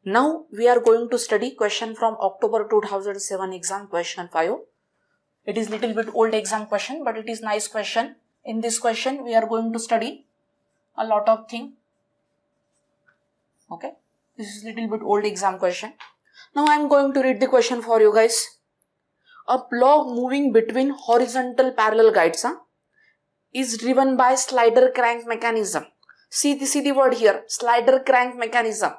Now we are going to study question from October 2007 exam, question 5. It is little bit old exam question, but it is nice question. In this question we are going to study a lot of thing. Okay, this is little bit old exam question. Now I am going to read the question for you guys. A block moving between horizontal parallel guides is driven by slider crank mechanism. See the word here, slider crank mechanism.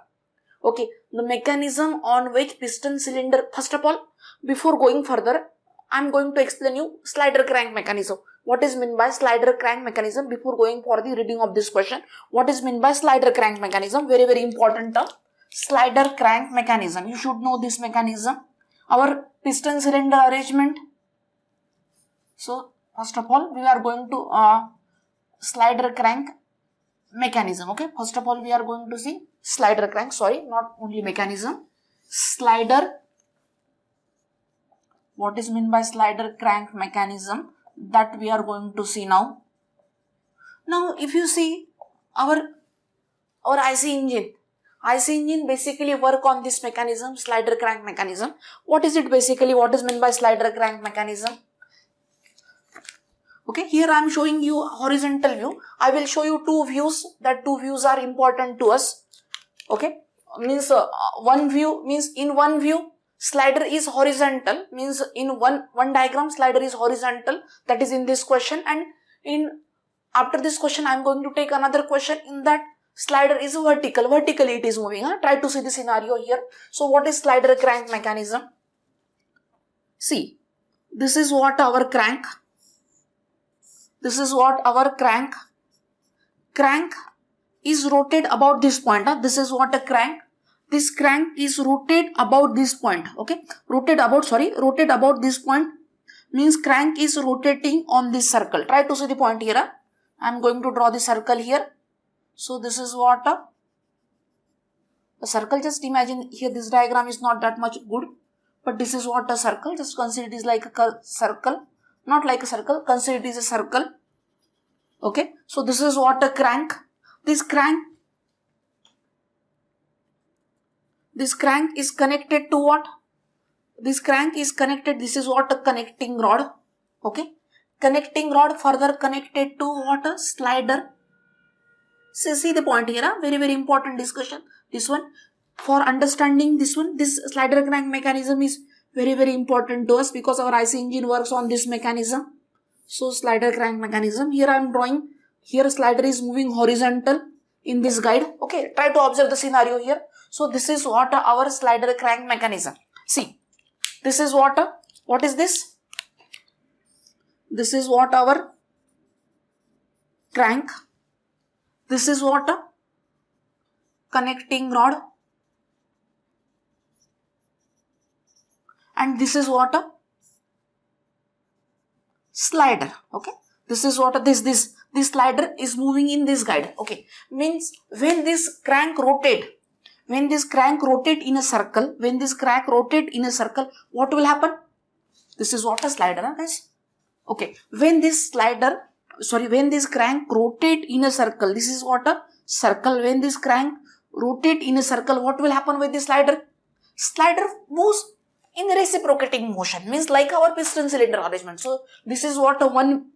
Okay, the mechanism on which piston cylinder, first of all, before going further, I am going to explain you slider crank mechanism. What is meant by slider crank mechanism before going for the reading of this question? What is meant by slider crank mechanism? Very, very important term. Slider crank mechanism. You should know this mechanism. Our piston cylinder arrangement. So, first of all, we are going to slider crank mechanism. Okay, first of all, we are going to see slider crank, sorry, not only mechanism, slider. What is meant by slider crank mechanism, that we are going to see now. Now if you see our IC engine basically work on this mechanism, slider crank mechanism. What is it basically? What is meant by slider crank mechanism? Okay, here I am showing you horizontal view. I will show you two views. That two views are important to us. Okay, means one view means in one view slider is horizontal, means in one diagram slider is horizontal, that is in this question, and in after this question I am going to take another question. In that slider is vertically it is moving. Try to see the scenario here. So what is slider crank mechanism? See, this is what our crank. This is what our crank is rotate about this point. This is what a crank. This crank is rotate about this point. Okay, rotate about this point means crank is rotating on this circle. Try to see the point here. I am going to draw the circle here. So this is what a circle. Just imagine here, this diagram is not that much good, but this is what a circle. Just consider it is like a circle, not like a circle. Consider it is a circle. Okay, so this is what a crank. This crank is connected to what? This crank is connected. This is what a connecting rod. Okay, connecting rod further connected to what? A slider. See the point here. Very, very important discussion. This one, for understanding this one, this slider crank mechanism is very, very important to us because our IC engine works on this mechanism. So slider crank mechanism. Here I am drawing. Here slider is moving horizontal in this guide. Okay, try to observe the scenario here. So this is what our slider crank mechanism. See, this is what is this? This is what our crank. This is what connecting rod. And this is what slider. Okay, this is what this slider is moving in this guide. Okay, means when this crank rotate in a circle, what will happen? This is what a slider, guys. Okay, when this crank rotate in a circle, this is what a circle. When this crank rotate in a circle, what will happen with the slider? Slider moves in reciprocating motion, means like our piston cylinder arrangement. So this is what a one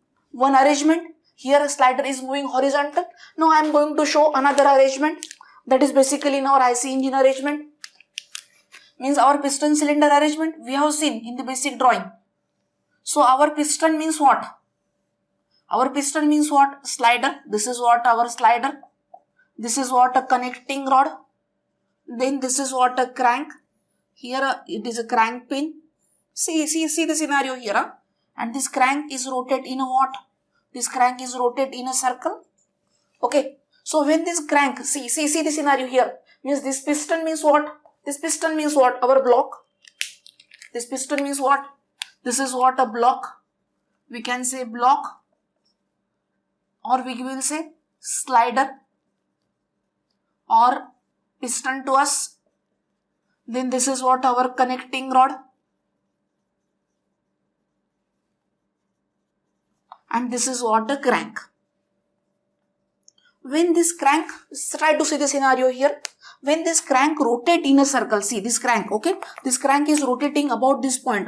arrangement. Here a slider is moving horizontal. Now I am going to show another arrangement, that is basically in our IC engine arrangement, means our piston cylinder arrangement we have seen in the basic drawing. So our piston means what? Slider. This is what our slider. This is what a connecting rod. Then this is what a crank. Here it is a crank pin. See the scenario here. And this crank is rotated in a what? This crank is rotated in a circle. Okay. So when this crank, see the scenario here. Means this piston means what? Our block. This piston means what? This is what a block. We can say block, or we will say slider, or piston to us. Then this is what our connecting rod. And this is what the crank. When this crank, try to see the scenario here. when this crank rotate in a circle, see this crank, okay, this crank is rotating about this point,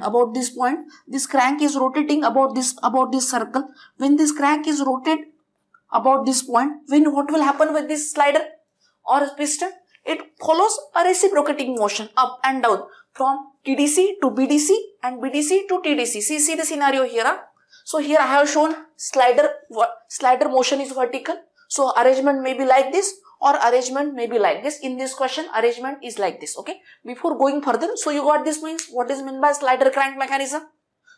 this crank is rotating about this circle. When this crank is rotated about this point, when what will happen with this slider or piston? It follows a reciprocating motion up and down from TDC to BDC and BDC to TDC. See the scenario here. Huh? So here I have shown slider motion is vertical. So arrangement may be like this or arrangement may be like this. In this question, arrangement is like this. Okay. Before going further, so you got this means what is meant by slider crank mechanism.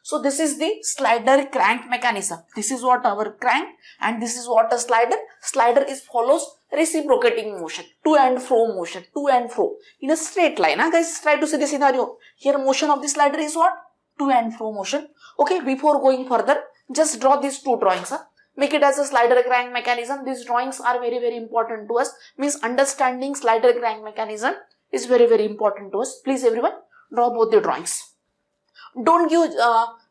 So this is the slider crank mechanism. This is what our crank and this is what a slider. Slider is follows reciprocating motion, to and fro motion, to and fro in a straight line. Huh? Guys, try to see the scenario. Here motion of the slider is what? To and fro motion. Okay, before going further, just draw these two drawings. Huh? Make it as a slider crank mechanism. These drawings are very important to us. Means understanding slider crank mechanism is very important to us. Please everyone, draw both the drawings. Don't give,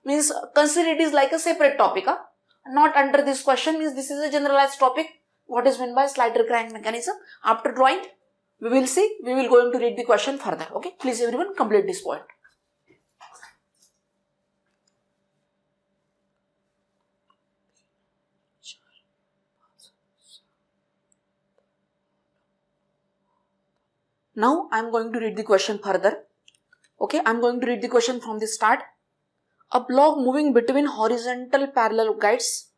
means consider it is like a separate topic. Huh? Not under this question, means this is a generalized topic. What is meant by slider crank mechanism? After drawing, we will see, we will going to read the question further. Okay, please everyone complete this point. Now I am going to read the question further. Okay, I am going to read the question from the start. A block moving between horizontal parallel guides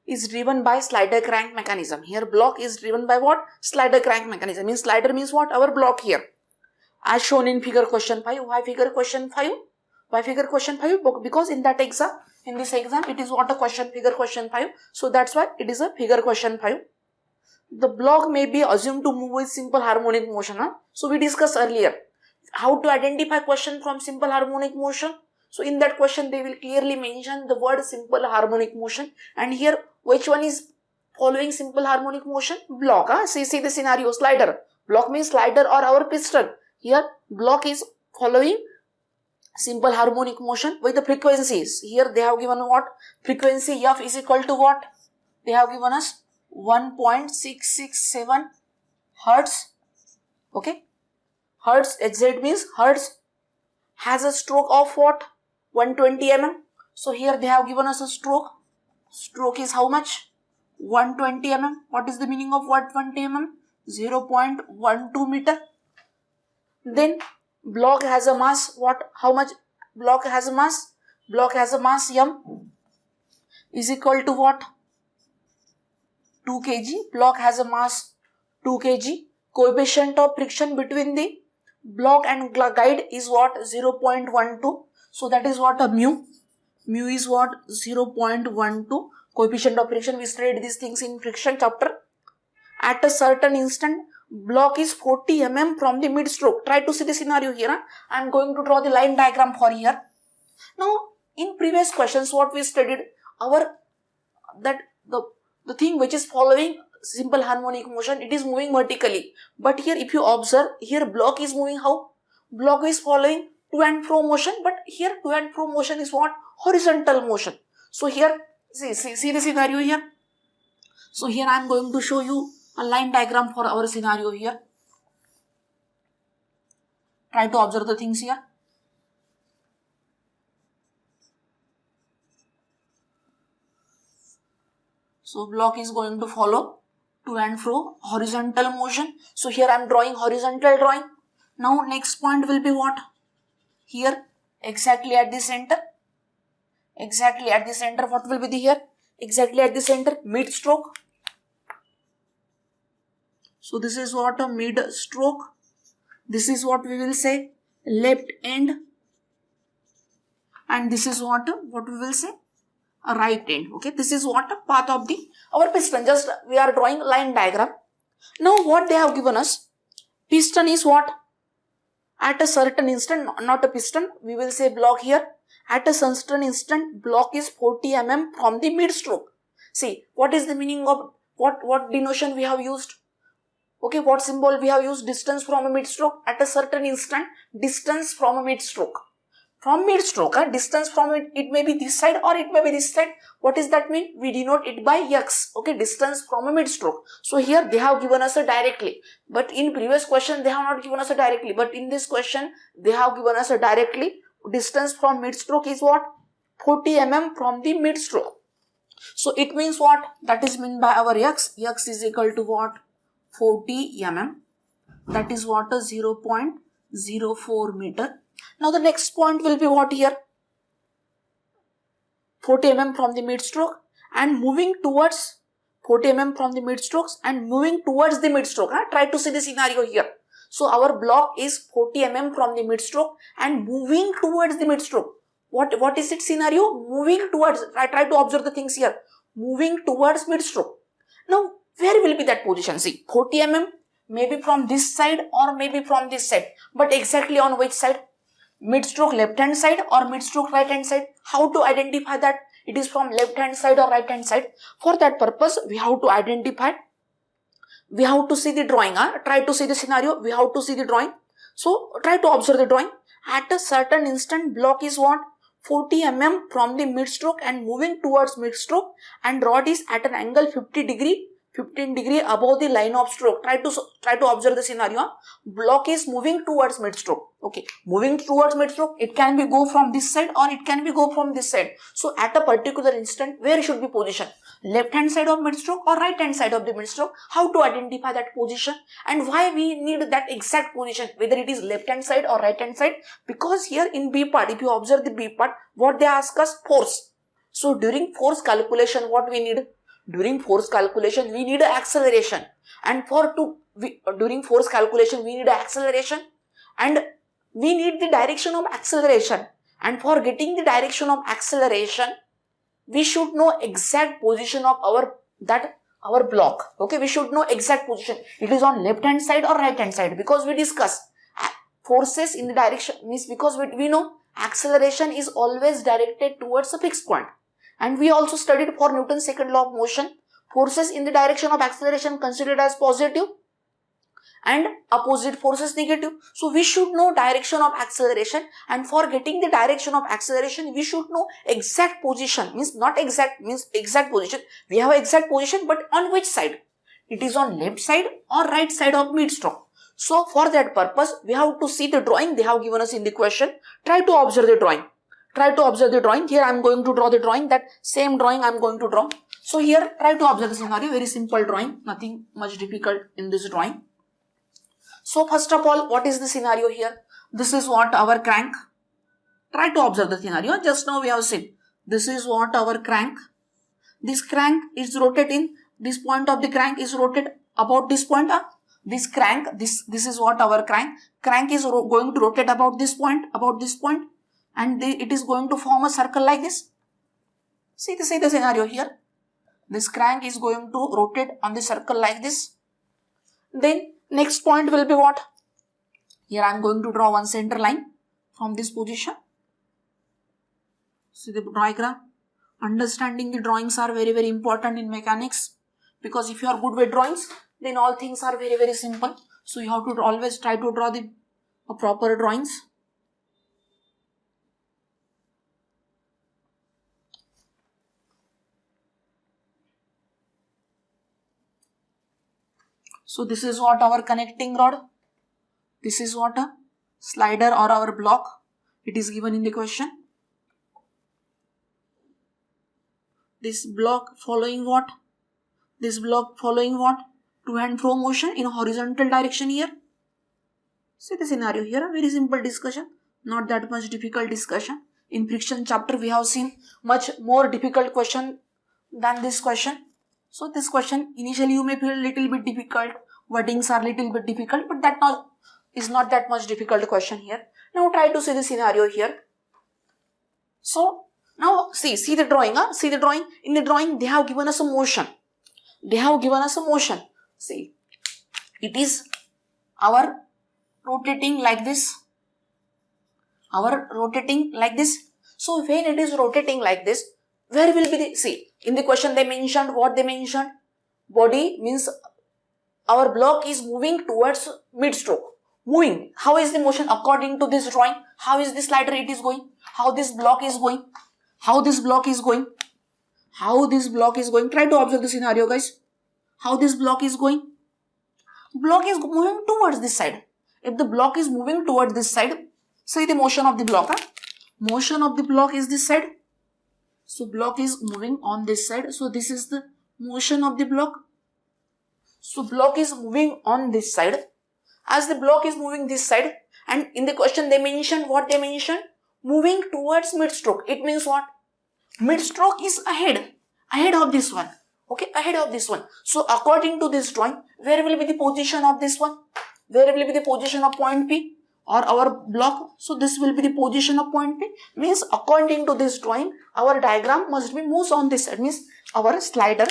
is driven by slider crank mechanism. Here block is driven by what? Slider crank mechanism. Means slider means what? Our block here. As shown in figure question 5. Why figure question 5? Why figure question 5? Because in that exam, in this exam, it is what a question, figure question 5. So that's why it is a figure question 5. The block may be assumed to move with simple harmonic motion. Huh? So we discussed earlier how to identify question from simple harmonic motion. So in that question they will clearly mention the word simple harmonic motion, and here which one is following simple harmonic motion? Block. Huh? See the scenario, slider. Block means slider or our piston. Here block is following simple harmonic motion with the frequencies. Here they have given what? Frequency F is equal to what? They have given us 1.667 Hertz. Okay. Hertz, HZ means Hertz has a stroke of what? 120 mm. So here they have given us a stroke. Stroke is how much? 120 mm. What is the meaning of 120 mm? 0.12 meter. Then block has a mass. What? How much block has a mass? Block has a mass M is equal to what? 2 kg. Block has a mass 2 kg. Coefficient of friction between the block and guide is what? 0.12. So that is what a mu. Mu is what? 0.12. Coefficient of friction, we studied these things in friction chapter. At a certain instant, block is 40 mm from the mid stroke. Try to see the scenario here. Huh? I am going to draw the line diagram for here. Now, in previous questions, what we studied, the thing which is following simple harmonic motion, it is moving vertically. But here if you observe, here block is moving how? Block is following to and fro motion, but here to and fro motion is what? Horizontal motion. So here, see the scenario here. So here I am going to show you a line diagram for our scenario here. Try to observe the things here. So block is going to follow to and fro horizontal motion. So here I am drawing horizontal drawing. Now next point will be what? Here exactly at the center. Exactly at the center, what will be the here? Exactly at the center, mid stroke. So this is what a mid stroke. This is what we will say left end. And this is what we will say a right end. Okay, this is what a path of our piston. Just we are drawing line diagram. Now what they have given us, piston is what? At a certain instant, not a piston, we will say block here. At a certain instant, block is 40 mm from the mid stroke. See, what is the meaning of what denotation we have used? Okay, what symbol we have used? Distance from a mid stroke. At a certain instant, distance from a mid stroke. from mid stroke. Distance from it may be this side or it may be this side. What does that mean? We denote it by x. Okay, distance from a mid stroke. So here they have given us a directly, but in previous question they have not given us a directly, but in this question they have given us a directly. Distance from mid stroke is what? 40 mm from the mid stroke. So it means what? That is meant by our x. X is equal to what? 40 mm. That is what? A 0.04 meter. Now the next point will be what here? 40 mm from the mid stroke and moving towards 40 mm from the mid strokes and moving towards the mid stroke. Try to see the scenario here. So our block is 40 mm from the mid stroke and moving towards the mid stroke. What is it scenario? Moving towards. I try to observe the things here. Moving towards mid stroke. Now where will be that position? See, 40 mm maybe from this side or maybe from this side, but exactly on which side? Mid stroke left hand side or mid stroke right hand side? How to identify that it is from left hand side or right hand side? For that purpose we have to identify, we have to see the drawing. Try to see the scenario, we have to see the drawing. So try to observe the drawing. At a certain instant block is what? 40 mm from the mid stroke and moving towards mid stroke, and rod is at an angle 15 degree above the line of stroke. Try to observe the scenario. Block is moving towards mid stroke. Okay, moving towards mid stroke, it can be go from this side or it can be go from this side. So at a particular instant, where should be position? Left hand side of mid stroke or right hand side of the mid stroke? How to identify that position and why we need that exact position, whether it is left hand side or right hand side? Because here in B part, if you observe the B part, what they ask us? Force. So during force calculation, what we need? During force calculation, we need acceleration, and during force calculation, we need acceleration, and we need the direction of acceleration. And for getting the direction of acceleration, we should know exact position of our block. Okay, we should know exact position. It is on left hand side or right hand side, because we discuss forces in the direction means because we know acceleration is always directed towards a fixed point. And we also studied for Newton's second law of motion, forces in the direction of acceleration considered as positive and opposite forces negative. So we should know direction of acceleration, and for getting the direction of acceleration, we should know exact position. Means not exact, means exact position. We have exact position, but on which side? It is on left side or right side of mid stroke. So for that purpose, we have to see the drawing they have given us in the question. Try to observe the drawing. Try to observe the drawing. Here I am going to draw the drawing. That same drawing I am going to draw. So here try to observe the scenario. Very simple drawing. Nothing much difficult in this drawing. So first of all, what is the scenario here? This is what our crank. Try to observe the scenario. Just now we have seen. This is what our crank. This crank is rotating. This point of the crank is rotated about this point. This crank, this is what our crank. Crank is going to rotate about this point, and it is going to form a circle like this. See the scenario here. This crank is going to rotate on the circle like this. Then next point will be what? Here I am going to draw one center line from this position. See the diagram. Understanding the drawings are very, very important in mechanics, because if you are good with drawings, then all things are very, very simple. So you have to always try to draw the proper drawings. So this is what our connecting rod. This is what a slider or our block. It is given in the question. This block following what? This block following what? To and fro motion in horizontal direction here. See the scenario here. A very simple discussion. Not that much difficult discussion. In friction chapter we have seen much more difficult question than this question. So this question initially you may feel a little bit difficult. Wordings are little bit difficult, but that is not that much difficult question here. Now try to see the scenario here. So now see the drawing. See the drawing. In the drawing they have given us a motion. See, it is our rotating like this. So when it is rotating like this, where will be the, see, in the question they mentioned, what they mentioned? Body means our block is moving towards mid stroke. moving. How is the motion according to this drawing? How is the slider it is going? How this block is going? How this block is going? How this block is going? Try to observe the scenario, guys. How this block is going? Block is moving towards this side. If the block is moving towards this side, say the motion of the block. Motion of the block is this side. So block is moving on this side. So this is the motion of the block. So block is moving on this side. As the block is moving this side, and in the question they mentioned what they mentioned? Moving towards mid-stroke. It means what? Mid-stroke is ahead of this one. Okay, ahead of this one. So according to this drawing, where will be the position of this one? Where will be the position of point P or our block? So this will be the position of point P. Means according to this drawing, our diagram must be moves on this side. Means our slider.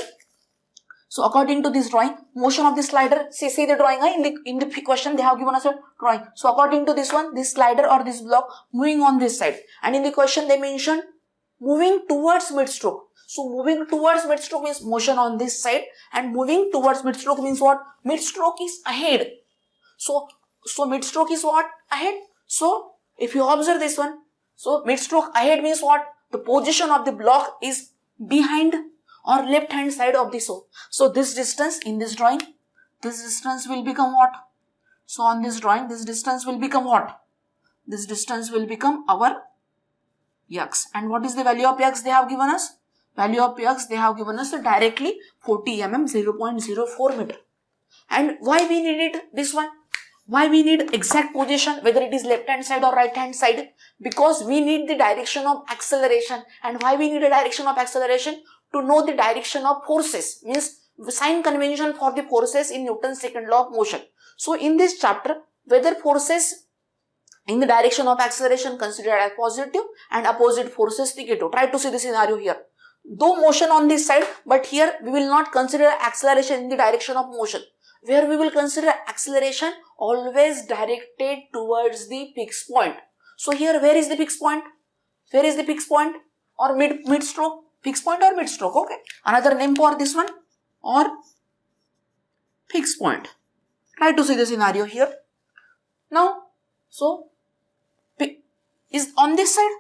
So according to this drawing, motion of the slider, see the drawing in the question they have given us a drawing. So according to this one, this slider or this block moving on this side. And in the question they mentioned moving towards mid-stroke. So moving towards mid-stroke means motion on this side, and moving towards mid-stroke means what? Mid-stroke is ahead. So mid-stroke is what? Ahead. So if you observe this one, so mid-stroke ahead means what? The position of the block is behind or left hand side of the so. So this distance in this drawing, this distance will become what? So on this drawing, this distance will become what? This distance will become our x. And what is the value of x they have given us? Value of x they have given us directly 40 mm, 0.04 meter. And why we needed this one? Why we need exact position, whether it is left hand side or right hand side? Because we need the direction of acceleration. And why we need a direction of acceleration? To know the direction of forces, means sign convention for the forces in Newton's second law of motion. So in this chapter, whether forces in the direction of acceleration considered as positive and opposite forces negative. Try to see the scenario here. Though motion on this side, but here we will not consider acceleration in the direction of motion. Where we will consider acceleration always directed towards the fixed point. So here where is the fixed point? Where is the fixed point? Or mid-stroke? Fixed point or mid-stroke, okay. Another name for this one, or fixed point. Try to see the scenario here. Now, so P is on this side.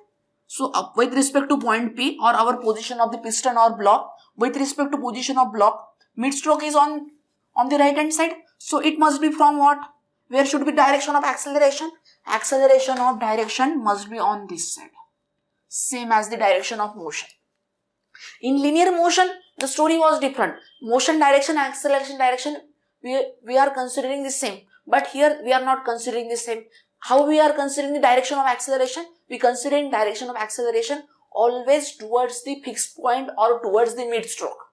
So with respect to point P or our position of the piston or block, with respect to position of block, mid-stroke is on the right hand side. So it must be from what? Where should be direction of acceleration? Acceleration of direction must be on this side. Same as the direction of motion. In linear motion, the story was different. Motion direction and acceleration direction, we are considering the same. But here, we are not considering the same. How we are considering the direction of acceleration? We considering direction of acceleration always towards the fixed point or towards the mid-stroke.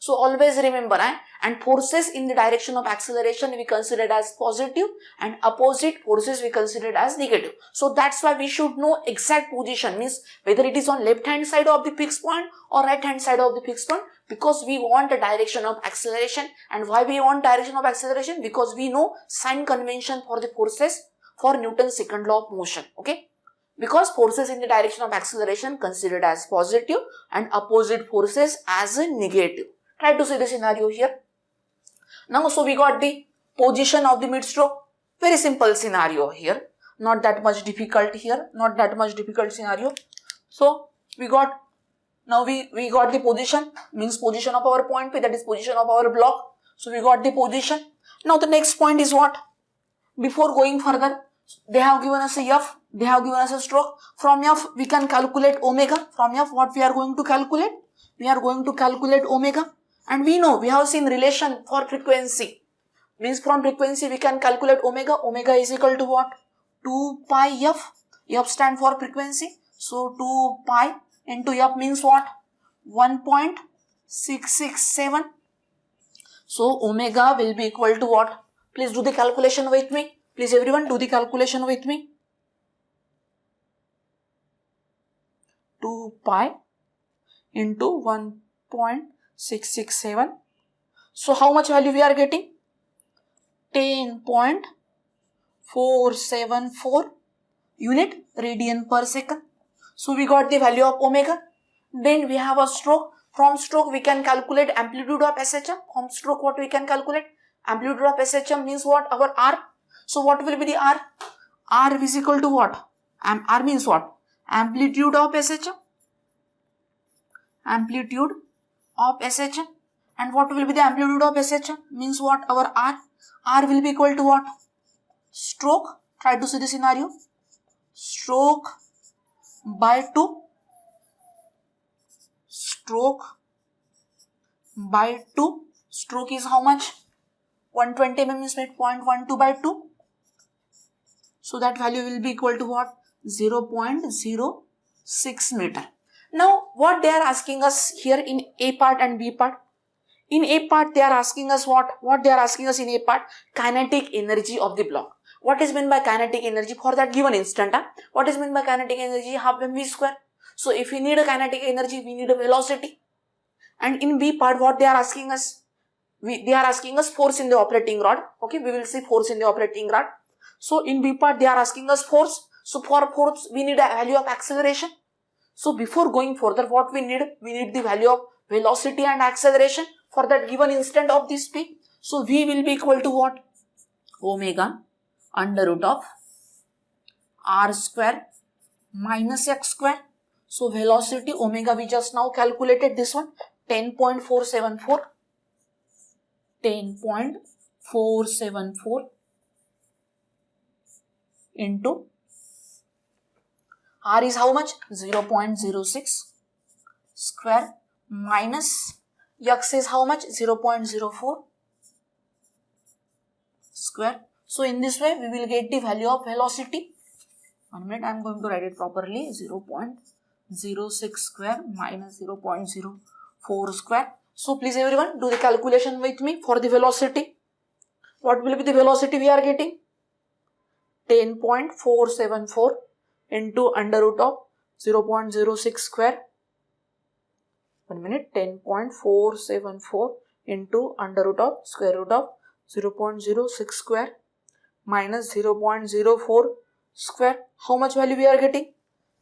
So always remember, and forces in the direction of acceleration we considered as positive, and opposite forces we considered as negative. So that's why we should know exact position, means whether it is on left hand side of the fixed point or right hand side of the fixed point, because we want a direction of acceleration. And why we want direction of acceleration? Because we know sign convention for the forces for Newton's second law of motion. Okay, because forces in the direction of acceleration considered as positive and opposite forces as a negative. Try to see the scenario here. Now, so we got the position of the mid-stroke. Very simple scenario here. Not that much difficult here. Not that much difficult scenario. So, we got, now we got the position, means position of our point P, that is position of our block. So, we got the position. Now, the next point is what? Before going further, they have given us a F. They have given us a stroke. From F, we can calculate omega. From F, what we are going to calculate? We are going to calculate omega. And we know, we have seen relation for frequency. Means from frequency we can calculate omega. Omega is equal to what? 2 pi f. F stand for frequency. So 2 pi into f means what? 1.667. So omega will be equal to what? Please do the calculation with me. Please everyone do the calculation with me. 2 pi into 1.667. So how much value we are getting? 10.474 unit radian per second. So we got the value of omega. Then we have a stroke. From stroke we can calculate amplitude of SHM. From stroke what we can calculate? Amplitude of SHM means what? Our R. So what will be the R? R is equal to what? R means what? Amplitude of SHM. Amplitude of SHM. And what will be the amplitude of SHM? Means what? Our R. R will be equal to what? Stroke. Try to see the scenario. Stroke by 2. Stroke by 2. Stroke is how much? 120 mm means 0.12 by 2. So that value will be equal to what? 0.06 meter. Now what they are asking us here in A part and B part? In A part they are asking us what? What they are asking us in A part? Kinetic energy of the block. What is meant by kinetic energy for that given instant? What is meant by kinetic energy? Half mv square. So if we need a kinetic energy, we need a velocity. And in B part what they are asking us? They are asking us force in the operating rod. Okay, we will see force in the operating rod. So in B part they are asking us force. So for force we need a value of acceleration. So before going further, what we need? We need the value of velocity and acceleration for that given instant of this P. So V will be equal to what? Omega under root of R square minus X square. So velocity omega we just now calculated this one, 10.474. 10.474 into R is how much? 0.06 square minus X is how much? 0.04 square. So in this way we will get the value of velocity. 1 minute, I am going to write it properly. 0.06 square minus 0.04 square. So please everyone do the calculation with me for the velocity. What will be the velocity we are getting? 10.474 into under root of 0.06 square. 1 minute, 10.474 into under root of square root of 0.06 square minus 0.04 square. How much value we are getting?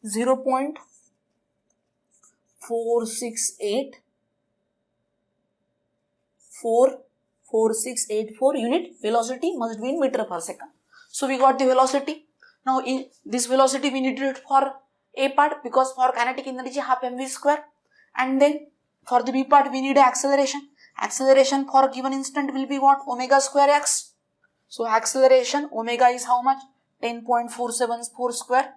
0.4684 unit velocity must be in meter per second. So we got the velocity. Now in this velocity we need it for A part because for kinetic energy half mv square, and then for the B part we need acceleration. Acceleration for given instant will be what? Omega square x. So acceleration omega is how much? 10.474 square.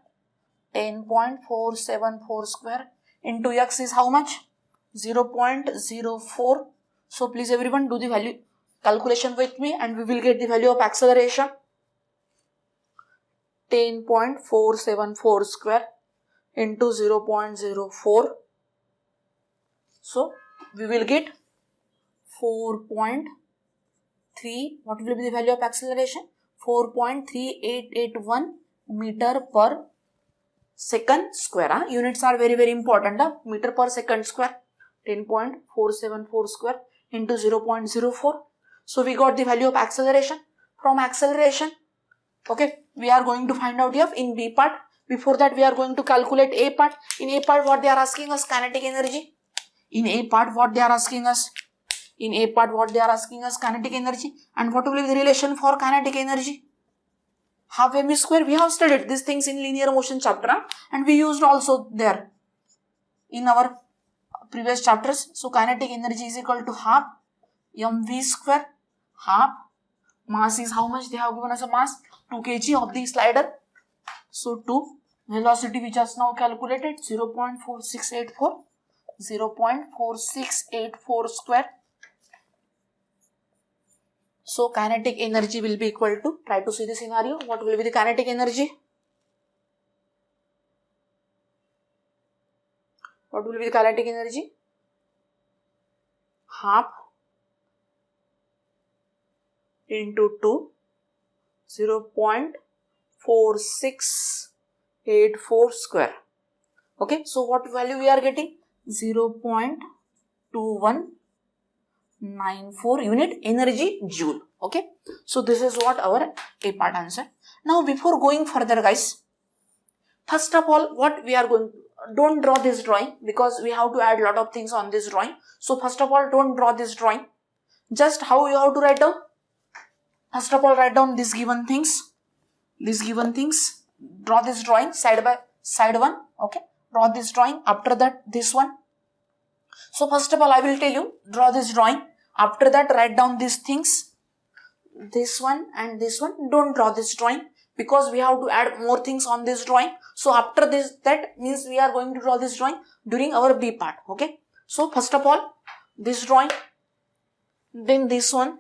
10.474 square into x is how much? 0.04. So please everyone do the value calculation with me and we will get the value of acceleration. 10.474 square into 0.04. So we will get 4.3. What will be the value of acceleration? 4.3881 meter per second square. Units are very important. Meter per second square. 10.474 square into 0.04. So we got the value of acceleration. From acceleration, okay, we are going to find out F in B part. Before that we are going to calculate A part. In A part what they are asking us? Kinetic energy. In A part what they are asking us? In A part what they are asking us? Kinetic energy. And what will be the relation for kinetic energy? Half mv square. We have studied these things in linear motion chapter and we used also there in our previous chapters. So kinetic energy is equal to half mv square. Half mass is how much? They have given us a mass 2 kg of the slider. So 2 velocity we just now calculated 0.4684. 0.4684 square. So kinetic energy will be equal to, try to see the scenario, what will be the kinetic energy? What will be the kinetic energy? Half into 2, 0.4684 square. Okay, so what value we are getting? 0.2194 unit energy joule. Okay, so this is what our A part answer. Now before going further guys, first of all what we are going, don't draw this drawing because we have to add lot of things on this drawing. So first of all don't draw this drawing. Just how you have to write down? First of all, write down these given things. Draw this drawing side by side one. Okay. Draw this drawing. After that, this one. So first of all, I will tell you, draw this drawing. After that, write down these things. This one and this one. Don't draw this drawing because we have to add more things on this drawing. So after this, that means we are going to draw this drawing during our B part. Okay. So first of all, this drawing, then this one,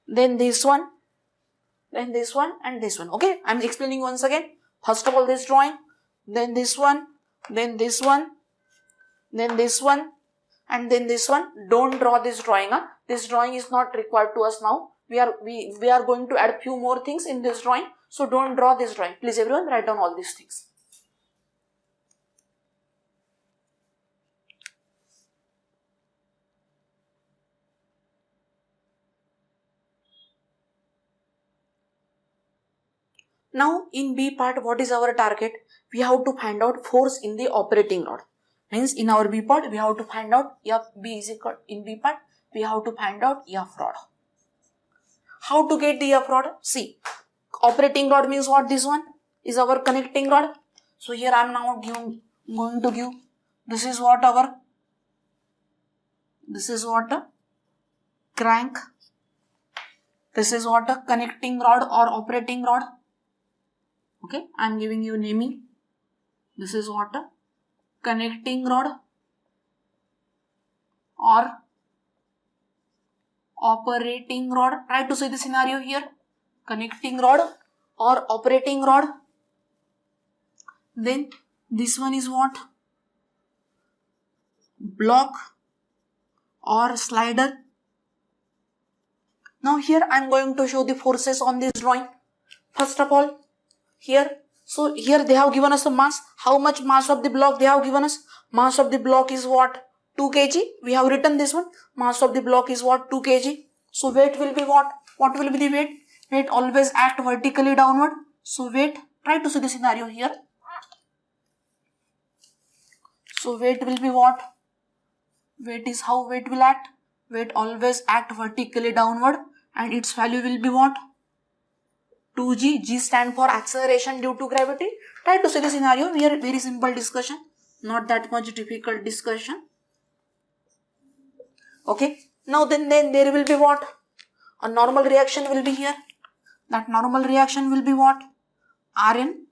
then this one, then this one and this one. Okay. I am explaining once again. First of all, this drawing, then this one, then this one, then this one, and then this one. Don't draw this drawing. This drawing is not required to us now. We are going to add few more things in this drawing. So don't draw this drawing. Please everyone write down all these things. Now in B part, what is our target? We have to find out force in the operating rod. Means in our B part, we have to find out FB is equal, in B part, we have to find out F rod. How to get the F rod? See, operating rod means what? This one is our connecting rod. So here I am now going to give, this is what a crank. This is what a connecting rod or operating rod. Okay, I am giving you naming. This is what a connecting rod or operating rod. Try to see the scenario here. Connecting rod or operating rod. Then this one is what? Block or slider. Now here I am going to show the forces on this drawing. First of all, here, so here they have given us the mass. How much mass of the block they have given us? Mass of the block is what? 2 kg. We have written this one. Mass of the block is what? 2 kg. So weight will be what? What will be the weight? Weight always act vertically downward. So weight, try to see the scenario here. So weight will be what? Weight is how weight will act? Weight always act vertically downward and its value will be what? 2g. G stand for acceleration due to gravity. Try to see the scenario. Here very simple discussion. Not that much difficult discussion. Okay. Now then there will be what? A normal reaction will be here. That normal reaction will be what? Rn.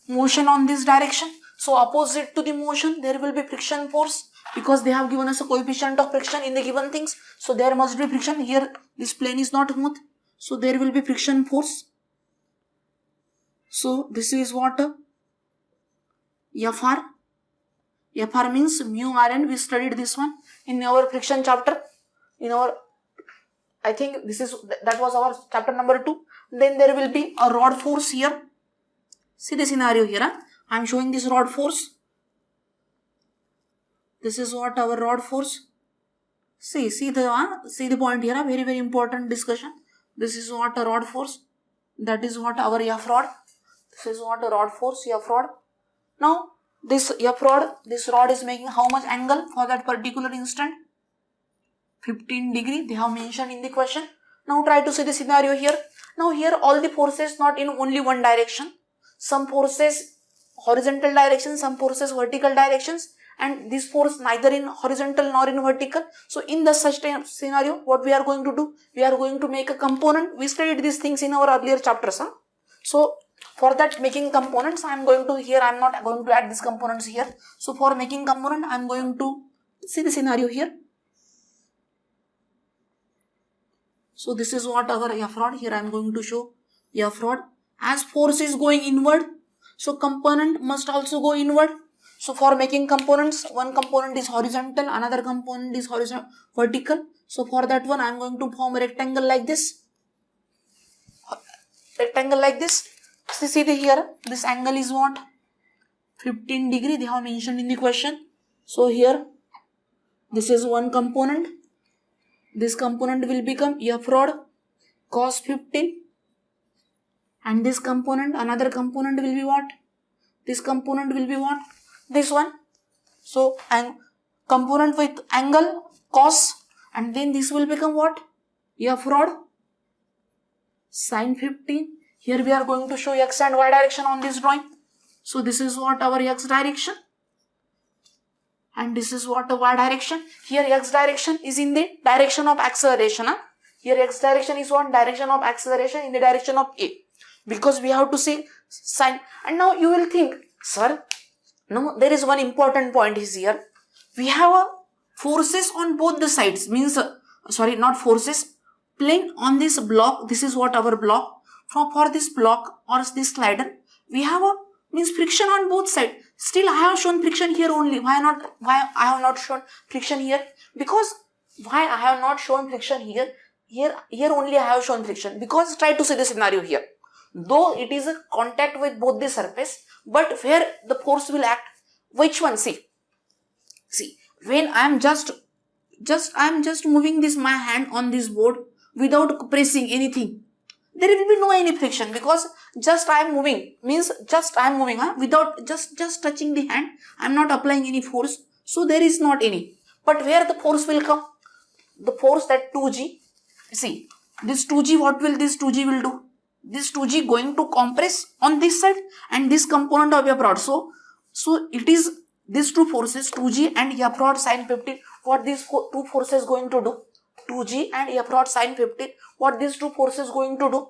Motion on this direction. So opposite to the motion, there will be friction force because they have given us a coefficient of friction in the given things. So there must be friction. Here this plane is not smooth. So there will be friction force. So this is what? Fr. Fr means mu Rn. We studied this one in our friction chapter. I think that was our chapter number 2. Then there will be a rod force here. See the scenario here. I am showing this rod force. This is what our rod force. See the point here. Very, very important discussion. This is what a rod force. That is what our F rod. This is what a rod force, F rod. Now this F rod, this rod is making how much angle for that particular instant? 15 degree. They have mentioned in the question. Now try to see the scenario here. Now here all the forces not in only one direction. Some forces horizontal direction, some forces vertical directions, and this force neither in horizontal nor in vertical. So in the such scenario, what we are going to do? We are going to make a component. We studied these things in our earlier chapters. So for that making components, I am going to here. I am not going to add these components here. So for making component, I am going to see the scenario here. So this is what our F rod. Here I am going to show F rod. As force is going inward, so component must also go inward. So for making components, one component is horizontal, another component is vertical. So for that one, I am going to form a rectangle like this. Rectangle like this. So see here, this angle is what? 15 degree. They have mentioned in the question. So here, this is one component. This component will become F rod cos 15. And this component, another component will be what? This component will be what? This one. So, component with angle cos, and then this will become what? F rod sine 15. Here we are going to show x and y direction on this drawing. So this is what our x direction. And this is what the y direction. Here x direction is in the direction of acceleration. Here x direction is what? Direction of acceleration in the direction of A. Because we have to say sine. And now you will think, sir, no, there is one important point is here. We have forces on both the sides. Means, sorry, not forces. Plane on this block. This is what our block. For this block or this slider, we have a means friction on both sides. Still I have shown friction here only. Why I have not shown friction here? Because why I have not shown friction here? Here only I have shown friction. Because try to see the scenario here. Though it is a contact with both the surface, but where the force will act, which one? See, when I am just moving this my hand on this board without pressing anything, there will be no any friction, because just I am moving means just I am moving without just touching the hand. I am not applying any force, so there is not any. But where the force will come? The force that 2G. See, this 2G, what will this 2G will do? This 2G going to compress on this side and this component of F rod. So it is these two forces 2G and F rod sine 15. What these two forces going to do? 2G and F rod sine 15. What these two forces going to do?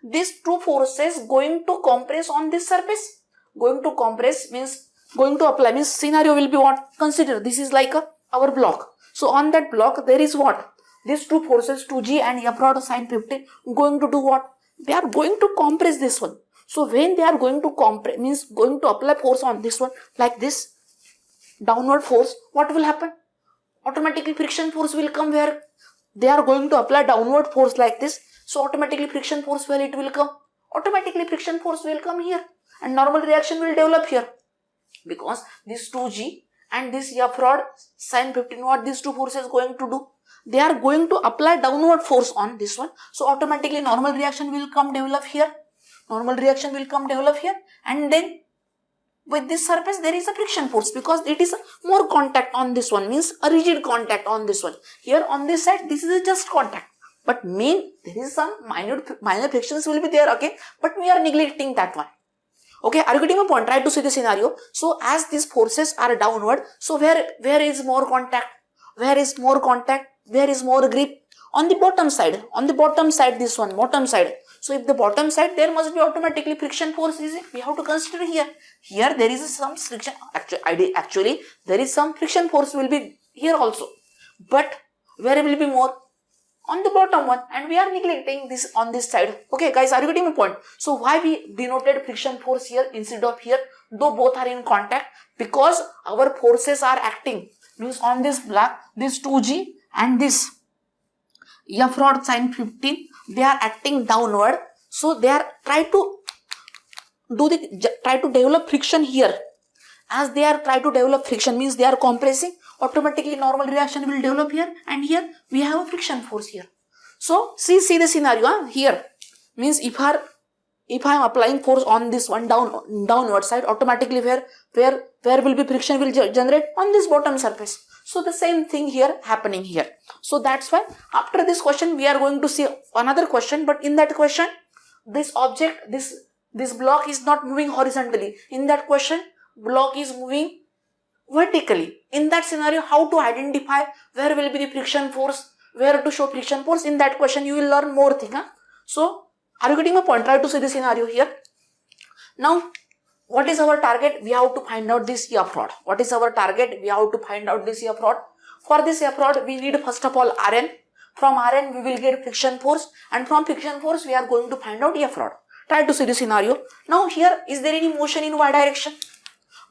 These two forces going to compress on this surface. Going to compress means going to apply means scenario will be what? Consider this is like our block. So on that block there is what? These two forces 2G and F rod sine 15 going to do what? They are going to compress this one. So when they are going to compress means going to apply force on this one like this downward force, what will happen? Automatically friction force will come where they are going to apply downward force like this. So automatically friction force where it will come? Automatically friction force will come here and normal reaction will develop here. Because this 2G and this F rod sine 15, what these two forces going to do? They are going to apply downward force on this one. So automatically normal reaction will come develop here. Normal reaction will come develop here. And then with this surface there is a friction force because it is more contact on this one, means a rigid contact on this one. Here on this side this is a just contact. But there is some minor frictions will be there, okay? But we are neglecting that one. Okay, are you getting a point? Try to see the scenario. So as these forces are downward, so where is more contact? Where is more contact? Where is more grip? On the bottom side. On the bottom side, this one, bottom side. So if the bottom side, there must be automatically friction force. Is it? We have to consider here. Here there is some friction. Actually, there is some friction force will be here also. But where will be more? On the bottom one, and we are neglecting this on this side. Okay, guys, are you getting my point? So why we denoted friction force here instead of here, though both are in contact? Because our forces are acting. Means on this block, this 2G and this F rod sine 15, they are acting downward. So they are try to develop friction here. As they are try to develop friction, means they are compressing. Automatically normal reaction will develop here, and here we have a friction force here. So see the scenario here. Means if I am applying force on this one downward side, automatically where will be friction will generate on this bottom surface. So the same thing here happening here. So that's why after this question we are going to see another question, but in that question this object, this block is not moving horizontally. In that question block is moving vertically. In that scenario, how to identify where will be the friction force, where to show friction force? In that question you will learn more thing. So are you getting my point? Try to see the scenario here. Now what is our target? We have to find out this F rod. What is our target? We have to find out this F rod. For this F rod we need first of all Rn. From Rn we will get friction force, and from friction force we are going to find out F rod. Try to see the scenario. Now here, is there any motion in y direction?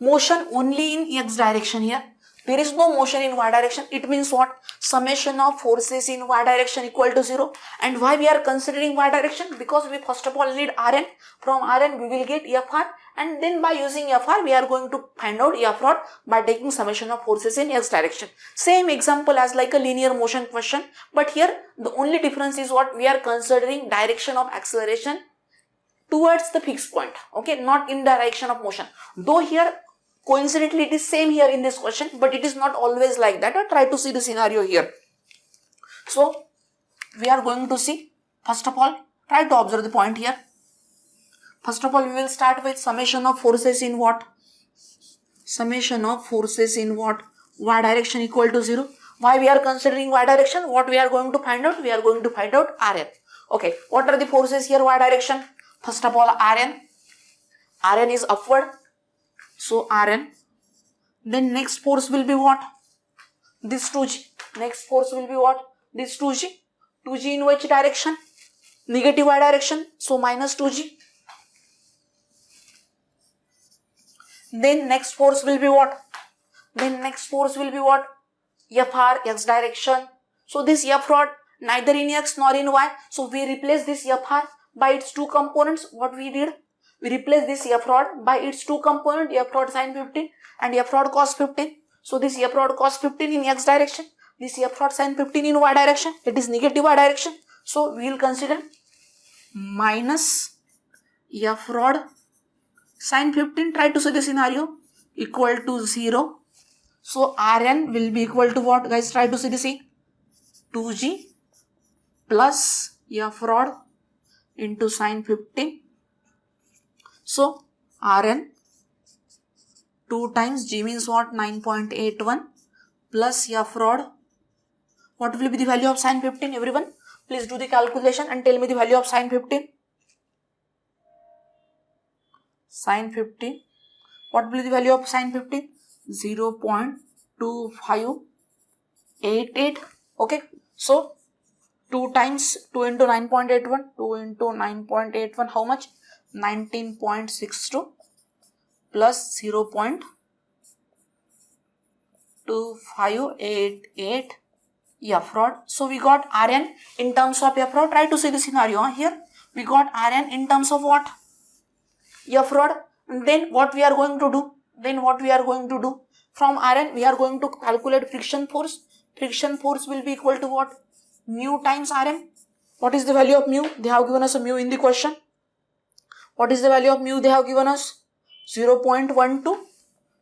Motion only in x direction here. There is no motion in y direction. It means what? Summation of forces in y direction equal to 0. And why we are considering y direction? Because we first of all need Rn. From Rn we will get Fr, and then by using Fr we are going to find out F rod by taking summation of forces in x direction. Same example as like a linear motion question, but here the only difference is what? We are considering direction of acceleration towards the fixed point, okay, not in direction of motion. Though here coincidentally it is same here in this question, but it is not always like that. Try to see the scenario here. So we are going to see first of all Try to observe the point here. First of all, we will start with summation of forces in what? Summation of forces in what? Y direction equal to 0. Why we are considering y direction? What we are going to find out? We are going to find out Rn. Okay, what are the forces here y direction? First of all, Rn. Rn is upward. So Rn. Then next force will be what? This 2G. Next force will be what? This 2G. 2G in which direction? Negative y direction. So minus 2G. Then next force will be what? Then next force will be what? Fr, x direction. So this F rod neither in x nor in y. So we replace this Fr by its two components. What we did? We replace this F rod by its two components, F rod sin 15 and F rod cos 15. So this F rod cos 15 in x direction, this F rod sin 15 in y direction. It is negative y direction. So we will consider minus F rod sin 15. Try to see the scenario equal to 0. So Rn will be equal to what, guys? Try to see the scene. 2G plus F rod into sin 15. So Rn 2 times G means what? 9.81 plus F rod. What will be the value of sin 15? Everyone, please do the calculation and tell me the value of sin 15. Sin 15. What will be the value of sin 15? 0.2588. Okay. So 2 times 2 into 9.81. 2 into 9.81. How much? 19.62 plus 0.2588 F rod. So we got Rn in terms of F rod. Try to see the scenario here. We got Rn in terms of what? F rod. Then what we are going to do? From Rn we are going to calculate friction force. Friction force will be equal to what? Mu times Rn. What is the value of mu? They have given us a mu in the question. What is the value of mu they have given us? 0.12.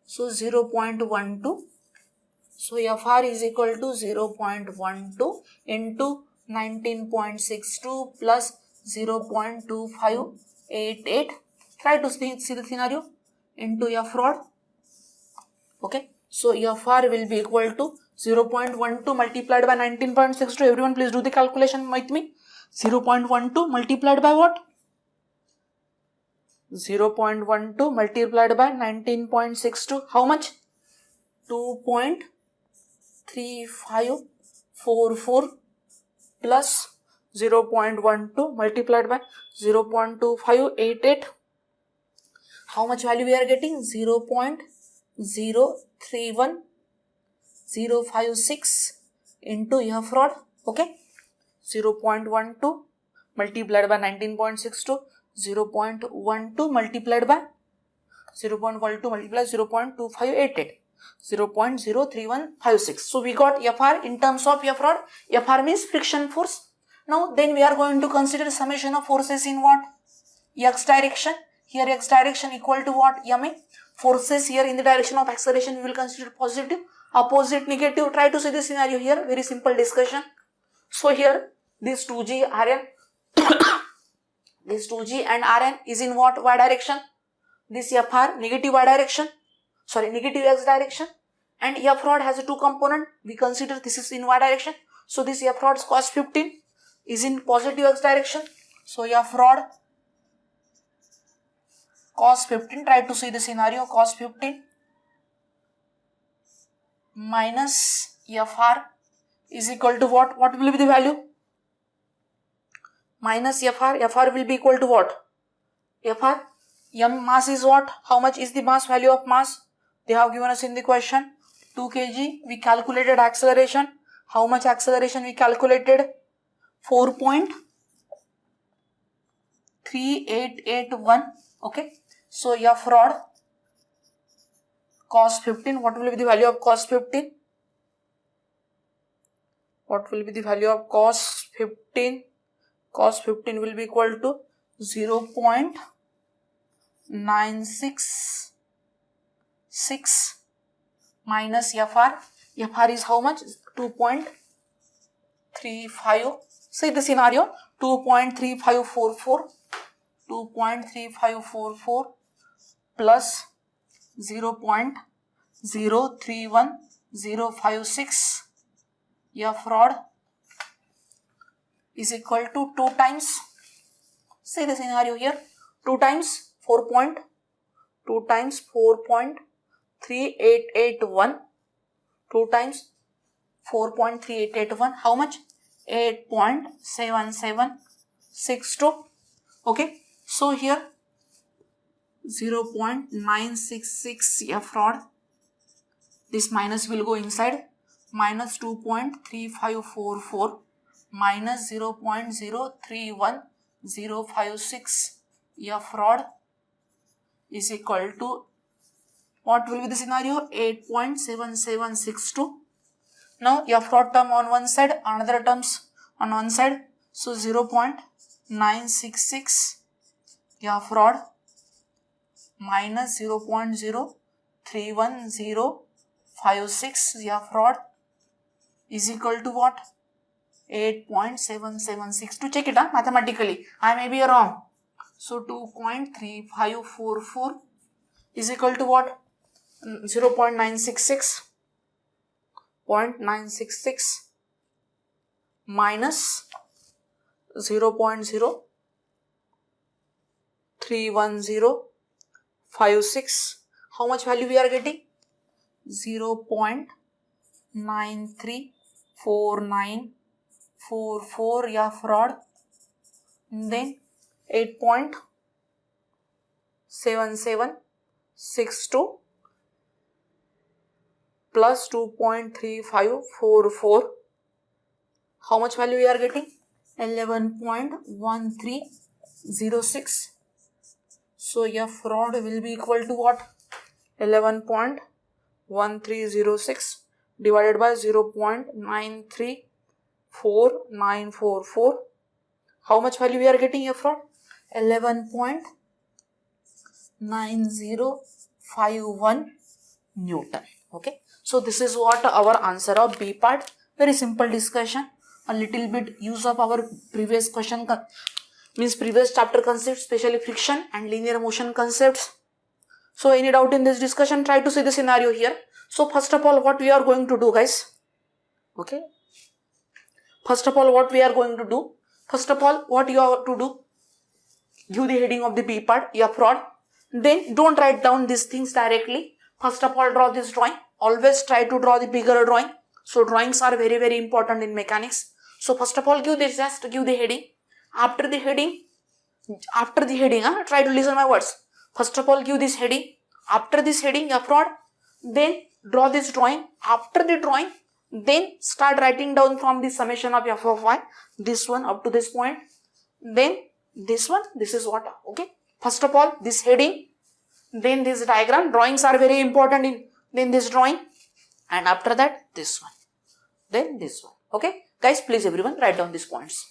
So 0.12. So Fr is equal to 0.12 into 19.62 plus 0.2588. Try to see the scenario into F rod. Okay. So Fr will be equal to 0.12 multiplied by 19.62. Everyone please do the calculation with me. 0.12 multiplied by what? 0.12 multiplied by 19.62. How much? 2.3544 plus 0.12 multiplied by 0.2588. How much value we are getting? 0.031056 into F rod. Okay. 0.12 multiplied by 19.62. 0.12 multiplied by 0.2588. 0.03156. So we got Fr in terms of F rod. Fr means friction force. Now then we are going to consider summation of forces in what? X direction. Here x direction equal to what? Ma. Forces here in the direction of acceleration we will consider positive, opposite negative. Try to see the scenario here. Very simple discussion. So here this 2G Rn this 2G and Rn is in what? Y direction. This Fr negative y direction. Sorry, negative x direction. And F rod has a two component. We consider this is in y direction. So this F rod cos 15 is in positive x direction. So F rod cos 15. Try to see the scenario. Cos 15 minus Fr is equal to what? What will be the value? Minus Fr. Fr will be equal to what? Fr. M mass is what? How much is the mass? Value of mass they have given us in the question. 2 kg. We calculated acceleration. How much acceleration we calculated? 4.3881. Okay. So F rod cos 15. What will be the value of cos 15? What will be the value of cos 15? Cos 15 will be equal to 0.966 minus Fr. Fr is how much? 2.35. See the scenario. 2.3544 plus 0.031056, yeah, fraud is equal to 2 times, say the scenario here, 2 times 4.3881, 2 times 4.3881, how much? 8.7762. Okay, so here 0.966, yeah, fraud, this minus will go inside, minus 2.3544 minus 0.031056, yeah, fraud is equal to, what will be the scenario? 8.7762. Now your fraud term on one side, another terms on one side, so 0.966, yeah, fraud minus 0.031056, yeah, fraud is equal to what? 8.776. Check it out mathematically, I may be wrong. So 2.3544 is equal to what? 0.966 minus 0.031056. How much value we are getting? 0.934944, yeah, fraud. Then 8.7762 plus 2.3544. How much value we are getting? 11.1306. So your fraud will be equal to what? 11.1306 divided by 0.934944. How much value we are getting here fraud? 11.9051 Newton. Okay, so this is what our answer of B part. Very simple discussion, a little bit use of our previous question, means previous chapter concepts, especially friction and linear motion concepts. So any doubt in this discussion, try to see the scenario here. So first of all, what we are going to do, guys? Okay, first of all, what we are going to do? First of all, what you have to do? Give the heading of the B part, yeah, fraud. Then don't write down these things directly. First of all, draw this drawing. Always try to draw the bigger drawing. So drawings are very, very important in mechanics. So first of all, give the heading. After the heading, try to listen my words. First of all, give this heading. After this heading, yeah, fraud. Then draw this drawing. After the drawing, then start writing down from the summation of f of y, this one up to this point. Then this one, this is what, okay. First of all, this heading, then this diagram. Drawings are very important in, then this drawing, and after that this one, then this one. Okay guys, please everyone write down these points.